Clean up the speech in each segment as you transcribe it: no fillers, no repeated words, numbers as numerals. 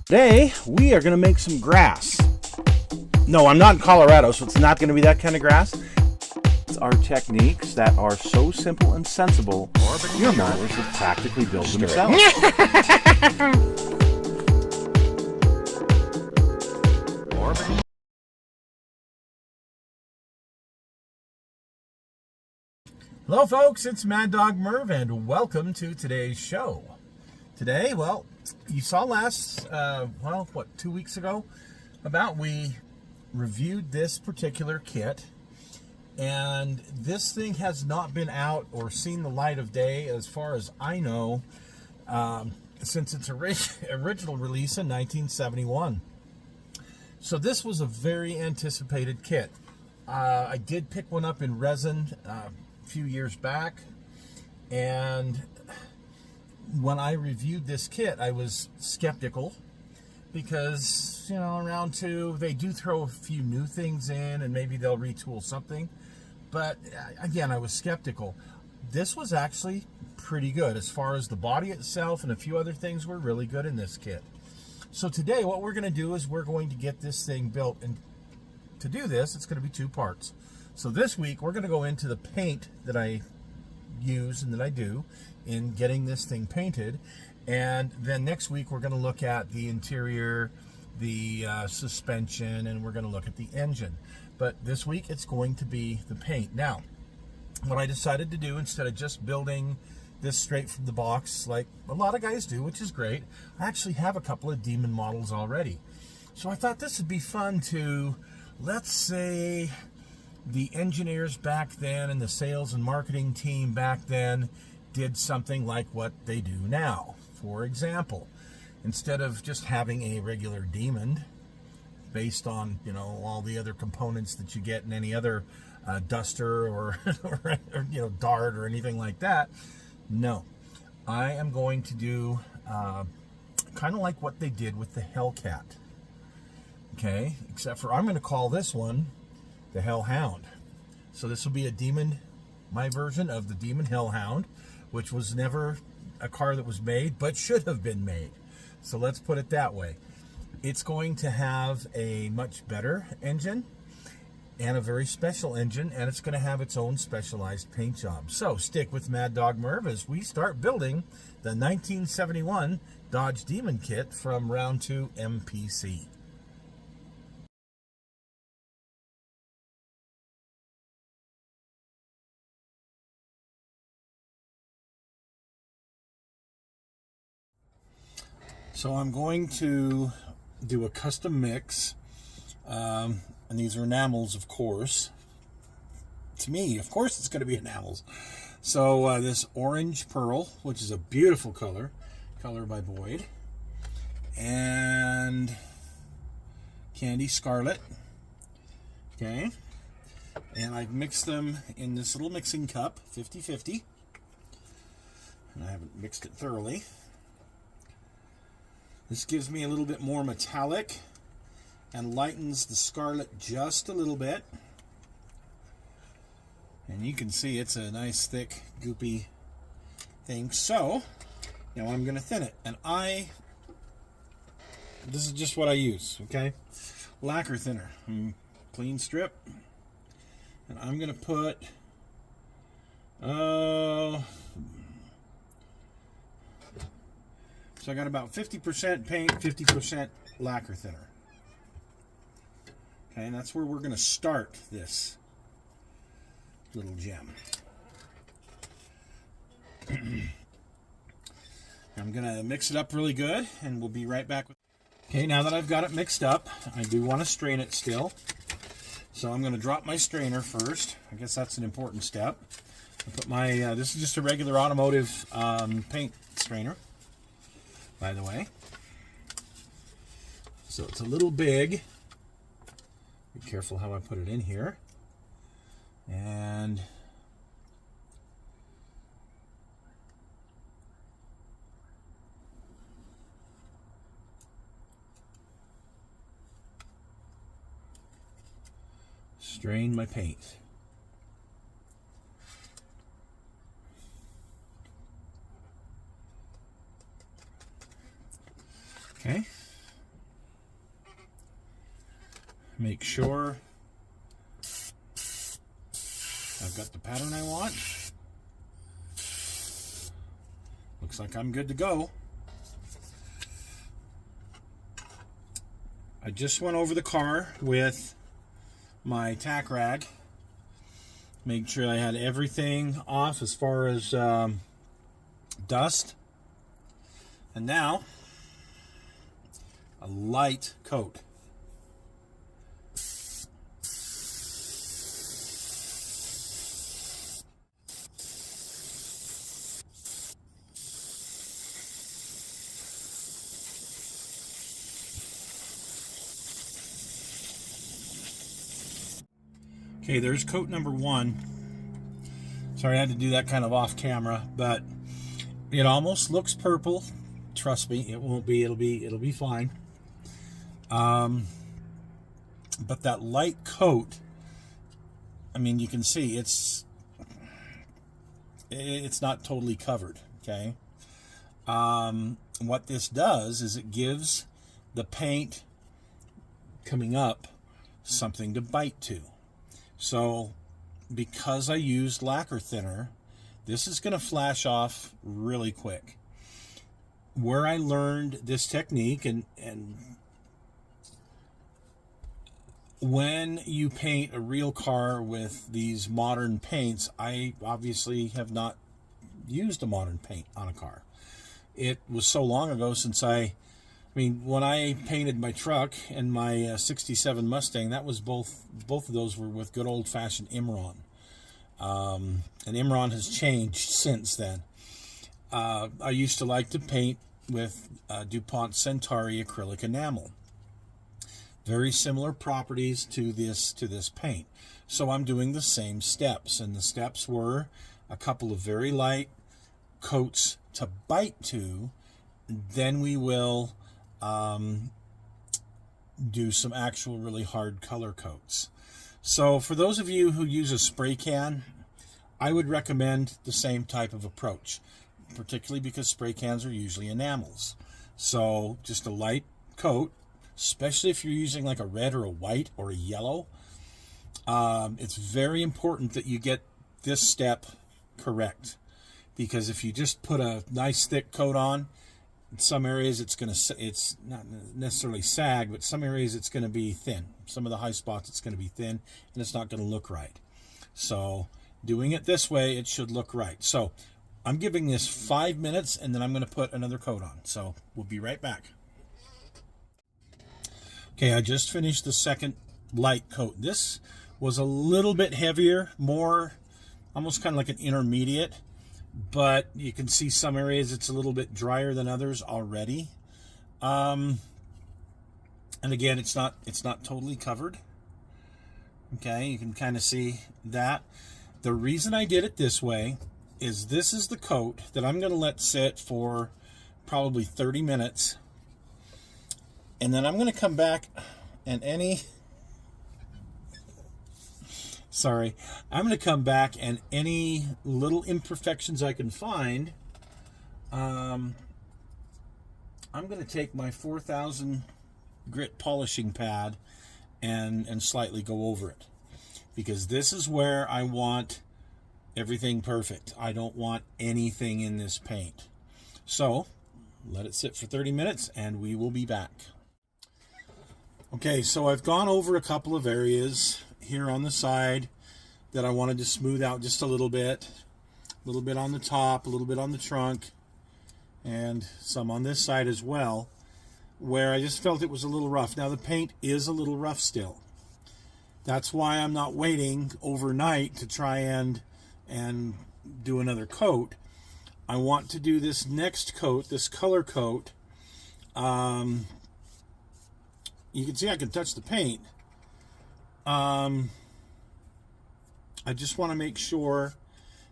Today, we are going to make some grass. No, I'm not in Colorado, so it's not going to be that kind of grass. It's our techniques that are so simple and sensible, your mowers have practically built themselves. Hello folks, it's Mad Dog Merv and welcome to today's show. Today, well, you saw last, 2 weeks ago, we reviewed this particular kit, and this thing has not been out or seen the light of day, as far as I know, since its original release in 1971. So this was a very anticipated kit. I did pick one up in resin a few years back, and when I reviewed this kit, I was skeptical because, you know, round two, they do throw a few new things in and maybe they'll retool something. But again, I was skeptical. This was actually pretty good as far as the body itself, and a few other things were really good in this kit. So today, what we're going to do is we're going to get this thing built. And to do this, it's going to be two parts. So this week, we're going to go into the paint that I use and that I do in getting this thing painted, and then next week we're going to look at the interior, the suspension, and we're going to look at the engine. But this week it's going to be the paint. Now, what I decided to do, instead of just building this straight from the box like a lot of guys do, which is great, I actually have a couple of Demon models already. So I thought this would be fun to, let's say, the engineers back then and the sales and marketing team back then did something like what they do now. For example, instead of just having a regular Demon based on, you know, all the other components that you get in any other duster or, or, you know, dart or anything like that, no, I am going to do kind of like what they did with the Hellcat. Okay, except for I'm going to call this one the Hellhound. So this will be a Demon, my version of the Demon Hellhound, which was never a car that was made, but should have been made. So let's put it that way. It's going to have a much better engine and a very special engine, and it's going to have its own specialized paint job. So stick with Mad Dog Merv as we start building the 1971 Dodge Demon kit from round 2 MPC. So I'm going to do a custom mix, and these are enamels, of course. To me, of course, it's going to be enamels. So this orange pearl, which is a beautiful color by Boyd, and candy scarlet. Okay, and I've mixed them in this little mixing cup, 50-50, and I haven't mixed it thoroughly. This gives me a little bit more metallic and lightens the scarlet just a little bit. And you can see it's a nice, thick, goopy thing. So, now I'm going to thin it. And this is just what I use, okay? Lacquer thinner. Clean strip. And I'm going to put, so I got about 50% paint, 50% lacquer thinner. Okay, and that's where we're going to start this little gem. I'm going to mix it up really good, and we'll be right back. Okay, now that I've got it mixed up, I do want to strain it still. So I'm going to drop my strainer first. I guess that's an important step. I put my, this is just a regular automotive paint strainer, by the way. So it's a little big. Be careful how I put it in here. And strain my paint. Okay, make sure I've got the pattern I want. Looks like I'm good to go. I just went over the car with my tack rag, made sure I had everything off as far as dust. And now, a light coat. Okay, there's coat number one. Sorry, I had to do that kind of off camera, but it almost looks purple. Trust me, it won't be. It'll be fine. But that light coat, I mean, you can see it's not totally covered. Okay. What this does is it gives the paint coming up something to bite to. So because I used lacquer thinner, this is going to flash off really quick. Where I learned this technique, and when you paint a real car with these modern paints, I obviously have not used a modern paint on a car. It was so long ago since I mean, when I painted my truck and my 67 Mustang, that was both of those were with good old-fashioned Imron. And Imron has changed since then. I used to like to paint with DuPont Centauri acrylic enamel. Very similar properties to this paint. So I'm doing the same steps, and the steps were a couple of very light coats to bite to. Then we will do some actual really hard color coats. So for those of you who use a spray can, I would recommend the same type of approach, particularly because spray cans are usually enamels. So just a light coat, especially if you're using like a red or a white or a yellow. It's very important that you get this step correct, because if you just put a nice thick coat on, in some areas it's not necessarily sag, but some areas it's going to be thin. Some of the high spots it's going to be thin, and it's not going to look right. So doing it this way, it should look right. So I'm giving this 5 minutes, and then I'm going to put another coat on. So we'll be right back. Okay, I just finished the second light coat. This was a little bit heavier, more almost kind of like an intermediate, but you can see some areas it's a little bit drier than others already. And again, it's not totally covered. Okay, you can kind of see that. The reason I did it this way is this is the coat that I'm going to let sit for probably 30 minutes. And then I'm going to come back and I'm going to come back and any little imperfections I can find, I'm going to take my 4000 grit polishing pad and slightly go over it, because this is where I want everything perfect. I don't want anything in this paint. So let it sit for 30 minutes and we will be back. Okay, so I've gone over a couple of areas here on the side that I wanted to smooth out just a little bit on the top, a little bit on the trunk, and some on this side as well, where I just felt it was a little rough. Now the paint is a little rough still. That's why I'm not waiting overnight to try and do another coat. I want to do this next coat, this color coat. You can see I can touch the paint. I just want to make sure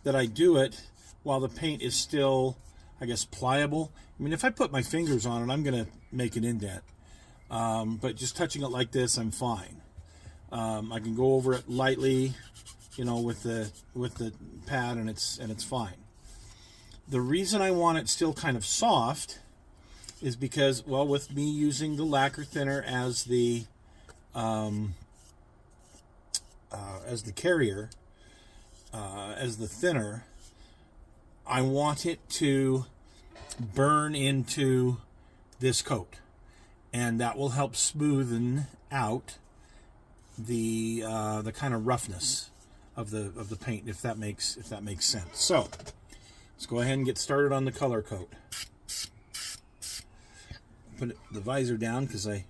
that I do it while the paint is still, I guess, pliable. I mean, if I put my fingers on it, I'm going to make an indent. But just touching it like this, I'm fine. I can go over it lightly, you know, with the pad, and it's fine. The reason I want it still kind of soft is because, well, with me using the lacquer thinner as the as the carrier, as the thinner, I want it to burn into this coat, and that will help smoothen out the kind of roughness of the paint, if that makes sense. So let's go ahead and get started on the color coat. Put the visor down because I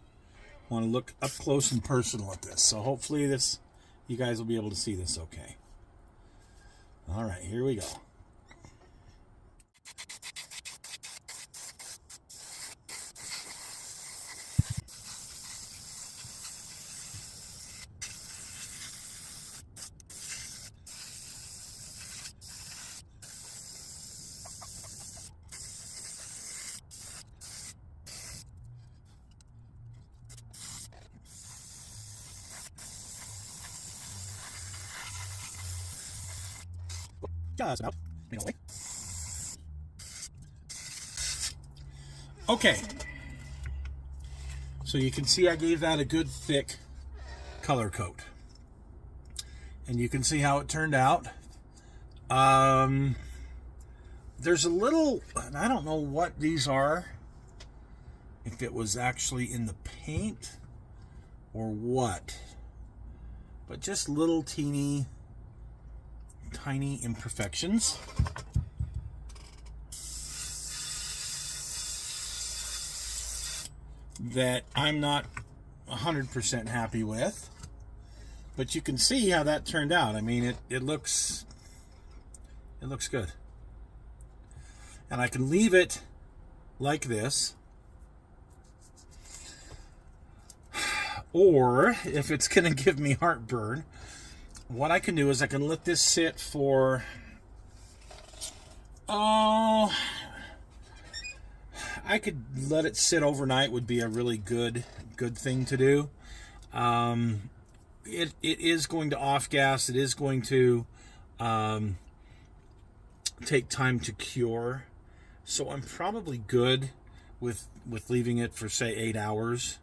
want to look up close and personal at this. So hopefully you guys will be able to see this okay. All right, here we go. Okay, so you can see I gave that a good thick color coat, and you can see how it turned out. There's a little, and I don't know what these are, if it was actually in the paint or what, but just little tiny imperfections. That I'm not 100% happy with, but you can see how that turned out. I mean, it looks good, and I can leave it like this, or if it's gonna give me heartburn, what I can do is I can let this sit for, I could let it sit overnight, would be a really good thing to do. It is going to off gas. It is going to take time to cure. So I'm probably good with leaving it for, say, 8 hours.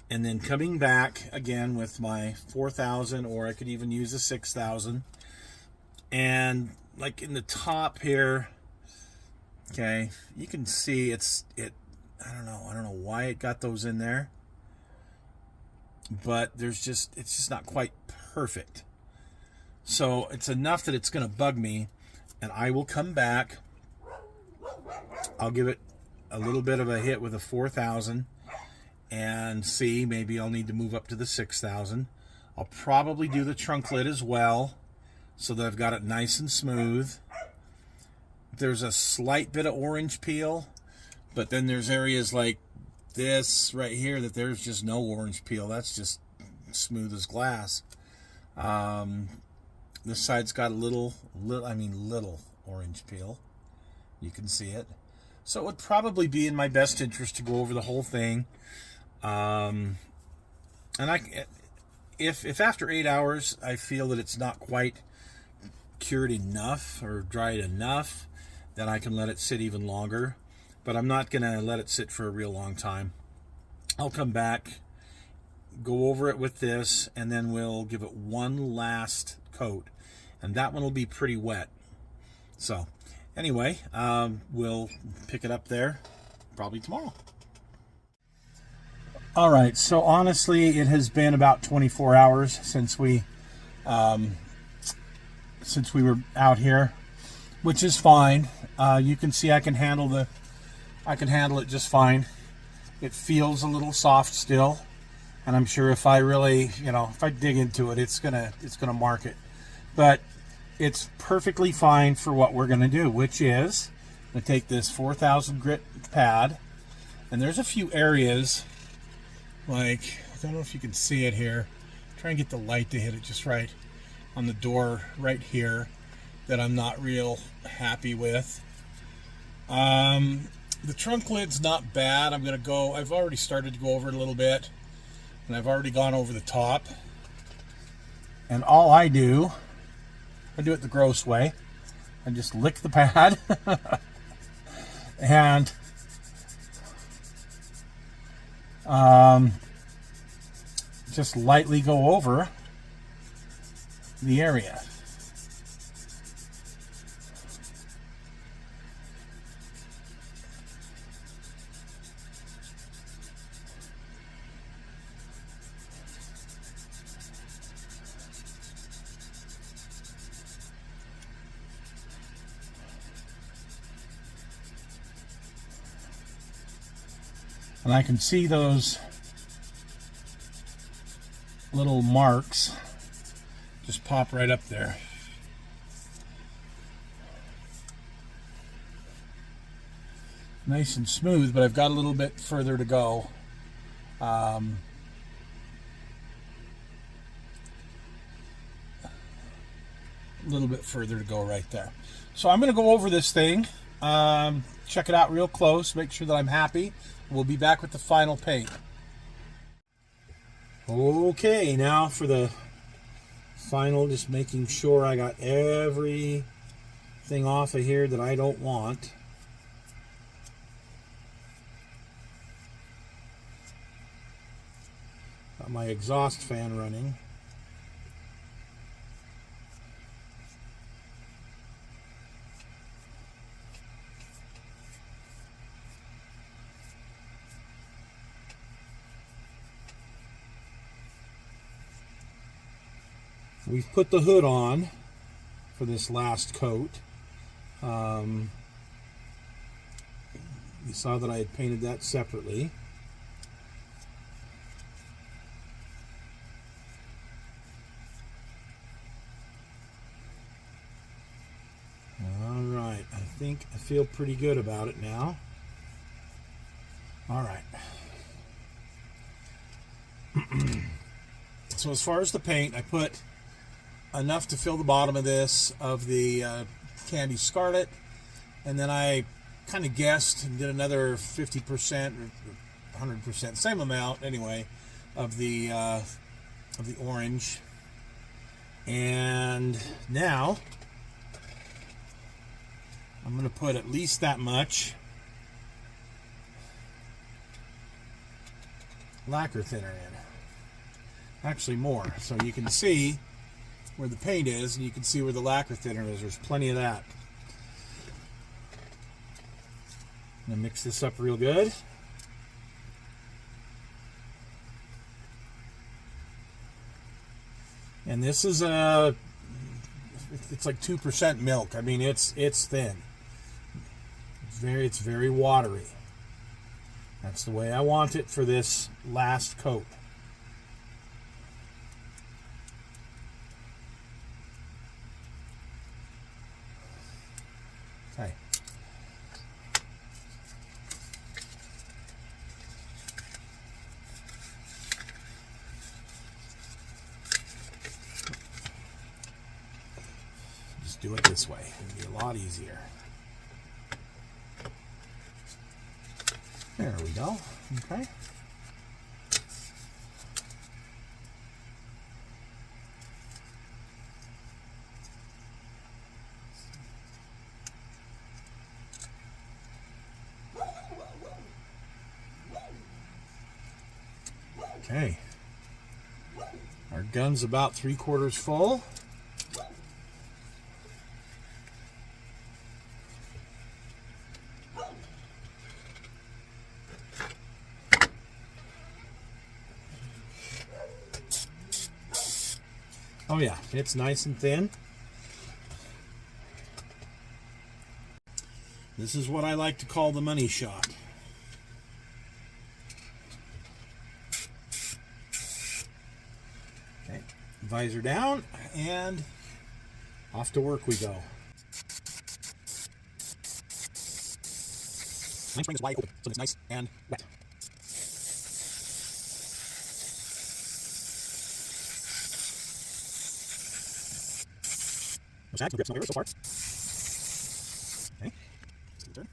And then coming back again with my 4,000, or I could even use a 6,000. And like in the top here, okay, you can see I don't know why it got those in there, but it's just not quite perfect. So it's enough that it's going to bug me, and I will come back. I'll give it a little bit of a hit with a 4,000. And see, maybe I'll need to move up to the 6,000. I'll probably do the trunk lid as well, so that I've got it nice and smooth. There's a slight bit of orange peel, but then there's areas like this right here that there's just no orange peel. That's just smooth as glass. This side's got a little orange peel. You can see it. So it would probably be in my best interest to go over the whole thing. And if after 8 hours I feel that it's not quite cured enough or dried enough, then I can let it sit even longer. But I'm not going to let it sit for a real long time. I'll come back, go over it with this, and then we'll give it one last coat. And that one will be pretty wet. So anyway, we'll pick it up there probably tomorrow. All right, so honestly, it has been about 24 hours since we were out here, which is fine. You can see I can handle it just fine. It feels a little soft still, and I'm sure if I really, if I dig into it, it's gonna mark it. But it's perfectly fine for what we're gonna do, which is I'm gonna take this 4,000 grit pad, and there's a few areas. Like, I don't know if you can see it here. Try and get the light to hit it just right on the door right here that I'm not real happy with. The trunk lid's not bad. I've already started to go over it a little bit, and I've already gone over the top. And all I do it the gross way. I just lick the pad and just lightly go over the area. And I can see those little marks just pop right up there. Nice and smooth, but I've got a little bit further to go. A little bit further to go right there. So I'm going to go over this thing, check it out real close, make sure that I'm happy. We'll be back with the final paint. Okay, now for the final, just making sure I got everything off of here that I don't want. Got my exhaust fan running. We've put the hood on for this last coat. You saw that I had painted that separately. All right, I think I feel pretty good about it now. All right. So as far as the paint, I put enough to fill the bottom of this, of the Candy Scarlet, and then I kind of guessed and did another 50% or 100%, same amount anyway, of the orange. And now I'm going to put at least that much lacquer thinner in. Actually more, so you can see where the paint is, and you can see where the lacquer thinner is. There's plenty of that. I'm going to mix this up real good. And this is it's like 2% milk. I mean, it's thin. It's very watery. That's the way I want it for this last coat. Okay. Just do it this way. It'll be a lot easier. There we go. Okay. Okay, our gun's about 3/4 full. Oh yeah, it's nice and thin. This is what I like to call the money shot. Visor down, and off to work we go. Line spring is wide open, so it's nice and wet. No snags, no grips, no errors so far. Okay, let's turn.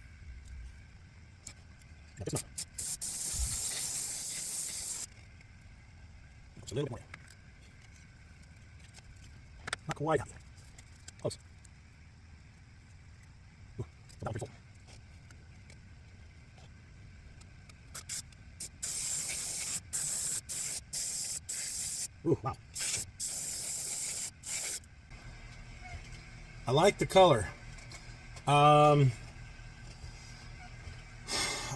Got this enough. Just a little bit more. Not quite happy. Close. Ooh, about full. Wow. I like the color.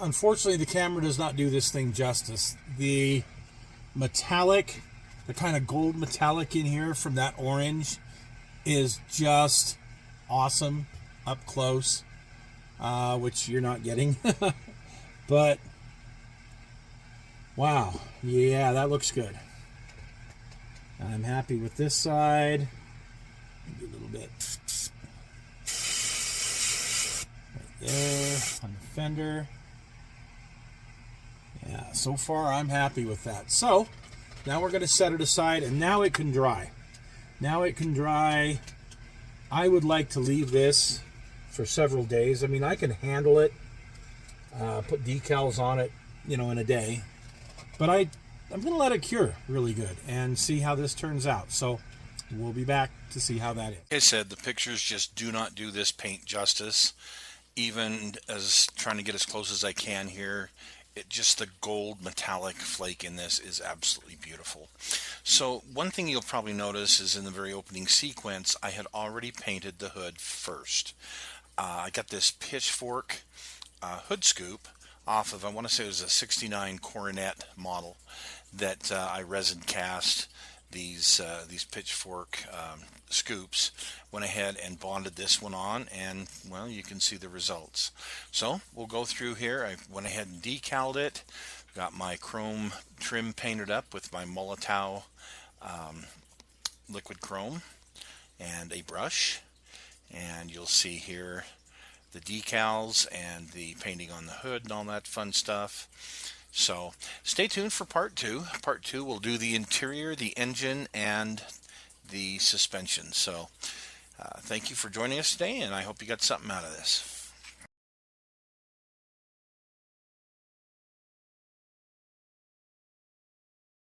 Unfortunately, the camera does not do this thing justice. The metallic, the kind of gold metallic in here from that orange is just awesome up close, which you're not getting. But wow, yeah, that looks good. I'm happy with this side. Maybe a little bit right there on the fender. Yeah, so far I'm happy with that. So now we're going to set it aside, and now it can dry. Now it can dry. I would like to leave this for several days. I mean, I can handle it, put decals on it, in a day. But I'm going to let it cure really good and see how this turns out. So we'll be back to see how that is. Like I said, the pictures just do not do this paint justice. Even as trying to get as close as I can here, just the gold metallic flake in this is absolutely beautiful. So one thing you'll probably notice is in the very opening sequence, I had already painted the hood first. I got this pitchfork hood scoop off of, I want to say it was a 69 Coronet model that I resin cast these pitchfork scoops. Went ahead and bonded this one on, and well, you can see the results. So we'll go through here. I went ahead and decaled it, got my chrome trim painted up with my Molotow liquid chrome and a brush, and you'll see here the decals and the painting on the hood and all that fun stuff. So stay tuned for part 2. Part 2 will do the interior, the engine, and the suspension. So thank you for joining us today, and I hope you got something out of this.